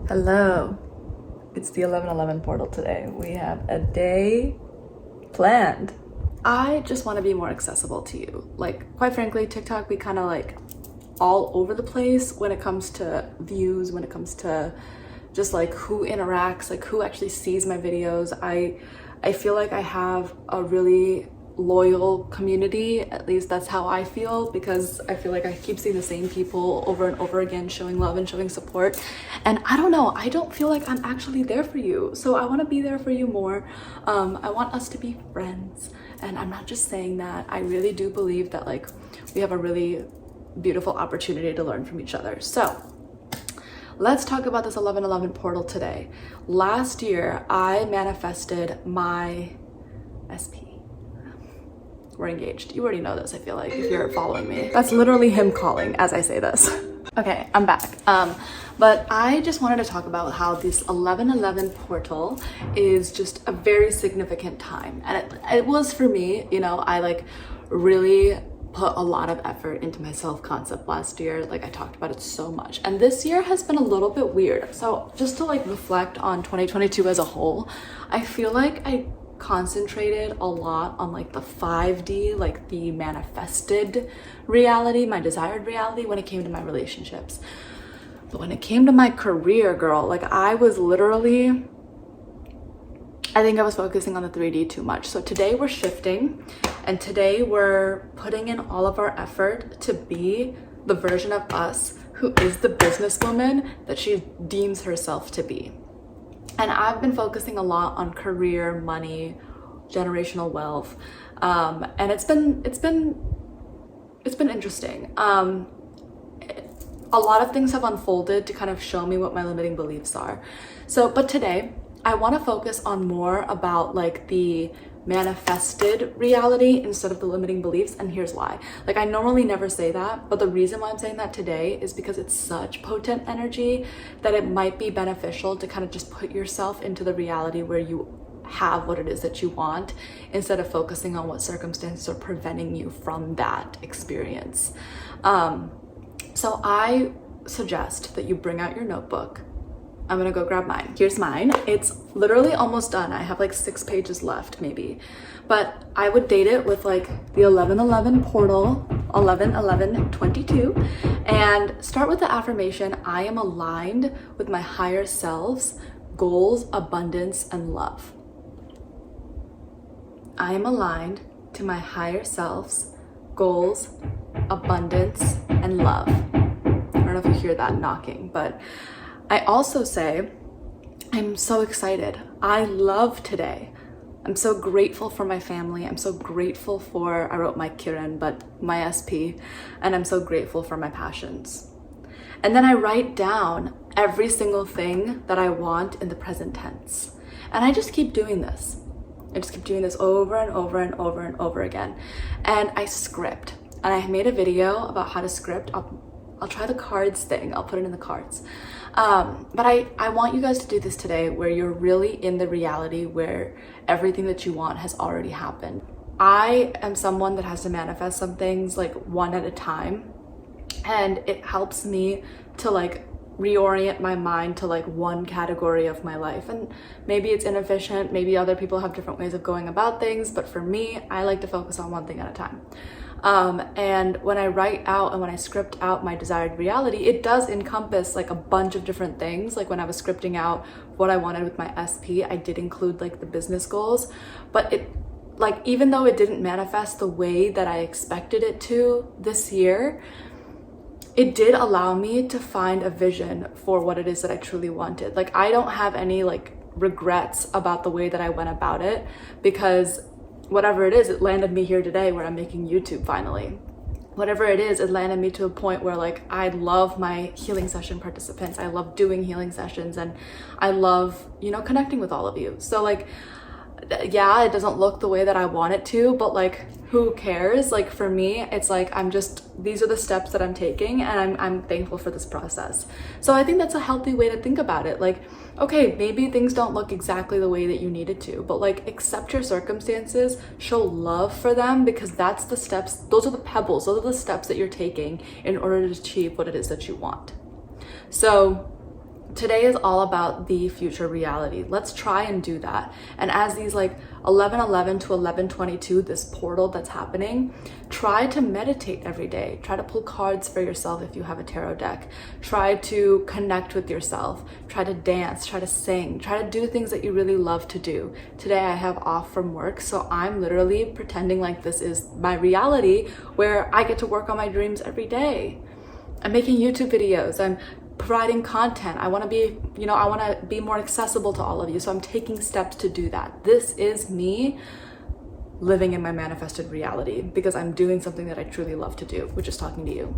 Hello, it's the 11/11 portal today. We have a day planned. I just want to be more accessible to you. Like, quite frankly, TikTok, we kind of like all over the place when it comes to views, when it comes to just like who interacts, like who actually sees my videos. I feel like I have a really loyal community, at least that's how I feel, because I feel like I keep seeing the same people over and over again showing love and showing support, and I don't know, I don't feel like I'm actually there for you, so I want to be there for you more. I want us to be friends, and I'm not just saying that. I really do believe that like we have a really beautiful opportunity to learn from each other. So let's talk about this 11/11 portal today. Last year I manifested my SP. We're engaged. You already know this, I feel like, if you're following me. That's literally him calling as I say this. Okay, I'm back. But I just wanted to talk about how this 11/11 portal is just a very significant time. And it was for me, you know, I like really put a lot of effort into my self-concept last year. Like I talked about it so much. And this year has been a little bit weird. So just to like reflect on 2022 as a whole, I feel like I concentrated a lot on like the 5D, like the manifested reality, my desired reality when it came to my relationships. But when it came to my career, girl, like I was literally, I think I was focusing on the 3D too much. So today we're shifting, and today we're putting in all of our effort to be the version of us who is the businesswoman that she deems herself to be. And I've been focusing a lot on career, money, generational wealth, and it's been interesting. A lot of things have unfolded to kind of show me what my limiting beliefs are. So, but today I want to focus on more about like the manifested reality instead of the limiting beliefs, and here's why. Like I normally never say that, but the reason why I'm saying that today is because it's such potent energy that it might be beneficial to kind of just put yourself into the reality where you have what it is that you want, instead of focusing on what circumstances are preventing you from that experience. So I suggest that you bring out your notebook. I'm gonna go grab mine. Here's mine. It's literally almost done. I have like 6 pages left maybe, but I would date it with like the 11/11 portal, 11/11/22, and start with the affirmation: I am aligned with my higher selves, goals, abundance, and love. I am aligned to my higher selves, goals, abundance, and love. I don't know if you hear that knocking, but I also say, I'm so excited. I love today. I'm so grateful for my family. I'm so grateful for, I wrote my Kiran, but my SP, and I'm so grateful for my passions. And then I write down every single thing that I want in the present tense. And I just keep doing this. I just keep doing this over and over and over and over again. And I script. And I made a video about how to script. I'll try the cards thing. I'll put it in the cards. But I want you guys to do this today where you're really in the reality where everything that you want has already happened. I am someone that has to manifest some things like one at a time. And it helps me to like reorient my mind to like one category of my life. And maybe it's inefficient. Maybe other people have different ways of going about things. But for me, I like to focus on one thing at a time. And when I write out and when I script out my desired reality, it does encompass like a bunch of different things. Like when I was scripting out what I wanted with my SP, I did include like the business goals, but it like, even though it didn't manifest the way that I expected it to this year, it did allow me to find a vision for what it is that I truly wanted. Like I don't have any like regrets about the way that I went about it, because whatever it is, it landed me here today where I'm making YouTube finally. Whatever it is, it landed me to a point where like I love my healing session participants. I love doing healing sessions, and I love, you know, connecting with all of you. So like, yeah, it doesn't look the way that I want it to, but like, who cares? Like for me, it's like, these are the steps that I'm taking, and I'm thankful for this process. So I think that's a healthy way to think about it. Like, okay, maybe things don't look exactly the way that you need it to, but like accept your circumstances, show love for them, because that's the steps, those are the pebbles, those are the steps that you're taking in order to achieve what it is that you want. So today is all about the future reality. Let's try and do that. And as these like 11:11 to 11:22, this portal that's happening, try to meditate every day. Try to pull cards for yourself if you have a tarot deck. Try to connect with yourself. Try to dance, try to sing, try to do things that you really love to do. Today I have off from work, so I'm literally pretending like this is my reality where I get to work on my dreams every day. I'm making YouTube videos. I'm providing content. I want to be, I want to be more accessible to all of you. So I'm taking steps to do that. This is me living in my manifested reality because I'm doing something that I truly love to do, which is talking to you.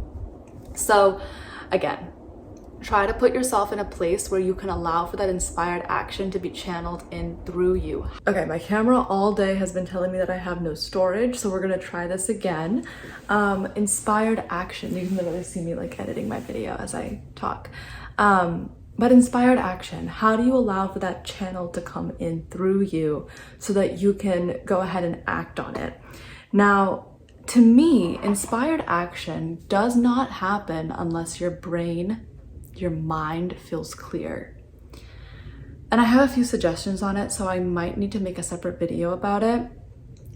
So again, try to put yourself in a place where you can allow for that inspired action to be channeled in through you. Okay, my camera all day has been telling me that I have no storage, so we're gonna try this again. Inspired action. You can literally see me like editing my video as I talk. But inspired action, how do you allow for that channel to come in through you so that you can go ahead and act on it? Now, to me, inspired action does not happen unless your mind feels clear. And I have a few suggestions on it, so I might need to make a separate video about it.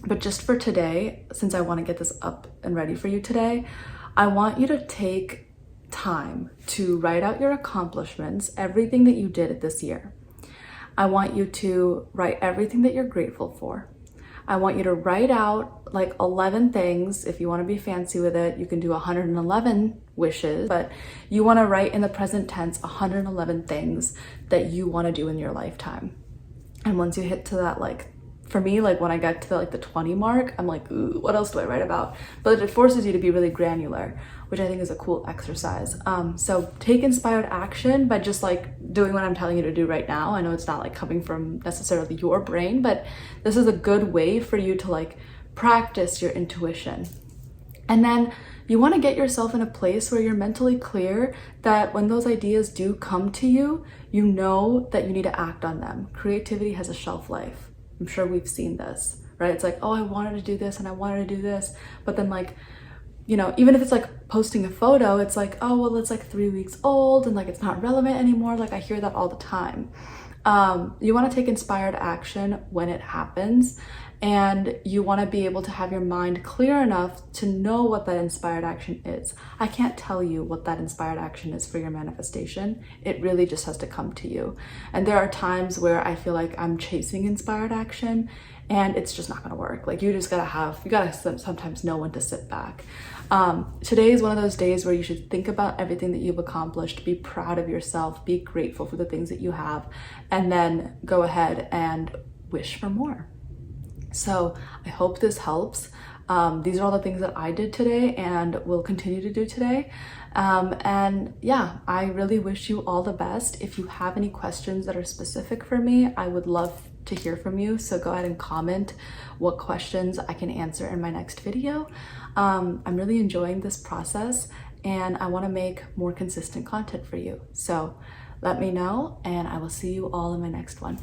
But just for today, since I want to get this up and ready for you today, I want you to take time to write out your accomplishments, everything that you did this year. I want you to write everything that you're grateful for. I want you to write out like 11 things. If you want to be fancy with it, you can do 111 wishes, but you want to write in the present tense 111 things that you want to do in your lifetime. And once you hit to that, like for me, like when I get to the 20 mark, I'm like, ooh, what else do I write about? But it forces you to be really granular, which I think is a cool exercise. So take inspired action by just like doing what I'm telling you to do right now. I know it's not like coming from necessarily your brain, but this is a good way for you to like practice your intuition. And then you want to get yourself in a place where you're mentally clear that when those ideas do come to you, you know that you need to act on them. Creativity has a shelf life. I'm sure we've seen this, right? It's like, oh, I wanted to do this and I wanted to do this, but then like, even if it's like posting a photo, it's like, oh, well, it's like 3 weeks old and like it's not relevant anymore. Like I hear that all the time. You want to take inspired action when it happens, and you want to be able to have your mind clear enough to know what that inspired action is. I can't tell you what that inspired action is for your manifestation. It really just has to come to you. And there are times where I feel like I'm chasing inspired action and it's just not going to work. Like you gotta sometimes know when to sit back. Today is one of those days where you should think about everything that you've accomplished, be proud of yourself, be grateful for the things that you have, and then go ahead and wish for more. So I hope this helps. These are all the things that I did today and will continue to do today. And yeah, I really wish you all the best. If you have any questions that are specific for me, I would love to hear from you. So go ahead and comment what questions I can answer in my next video. I'm really enjoying this process and I want to make more consistent content for you. So let me know and I will see you all in my next one.